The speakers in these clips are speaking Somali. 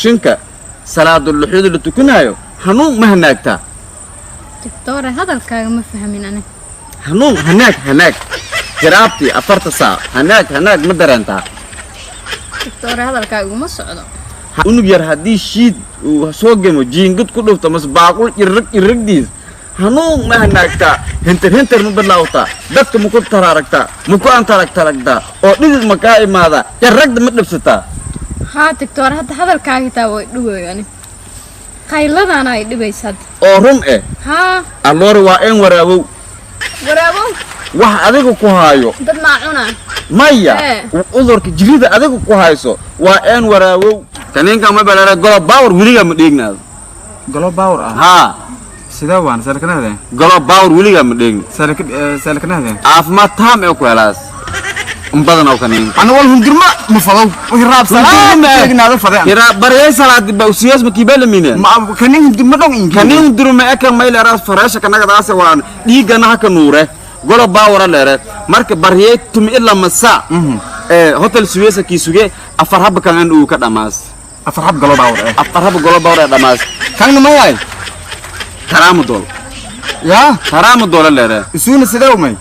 موشنك صلاة اللحود اللي تكونايو هنون ما هناكتا دكتور هذا الكلام ما فهمين أنا هنون هناك جرابتي أفرت ساعة هناك مدرنتا دكتور هذا الكلام ما صعده unug yar hadii shiid uu soo gemo jiingad ku dhufto mas baaqul irrigdiis hanuun ma hanaagta hinter ma bilawta dadka ma ku tararagta ma ku antaragta oo dhidid ma ka imaada yar ragda ma dhibsata ها دكتور هذا الكلام تاوي دوي يعني qayladana ay dhibaysad oo run ha alloor waa in waraabow wax adigu ku haayo dad ma cuna maya udurka jirida adigu ku hayso waa in waraabow taninka ma balare golo power wiliga ma dhignaado golo power ha sida waan salkanaade golo power wiliga ma dhign salkanaade afma taam ee ku helaas badan oo kanin ana wal hundirma ma fadaw hiraab salaad dhignaado fadaan hiraab bariyay salaad bawsiyas ma kibala mineen ma kanin hundirma dhon in kanin hundirma aka mayl raas faraasha kanaga daas waan dhiigana ka nuure golo power leere marka bariyay tum illa masa hotel suwesa ki suge afar hab kan uu ka dhamaas afar hab golo power dhamaas kan ma yahay haramu dola leere isuuna sidoo may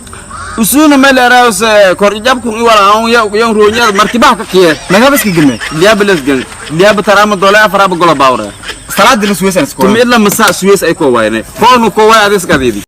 usuna meleeraas kor jabku wala aan yan roonyada martibaha ka kiye naga baski gilme liaba tarama dola afar hab golo power salaad dina suwesan tum illa masa suwes ay ko wayne koonu ko way adis kadidi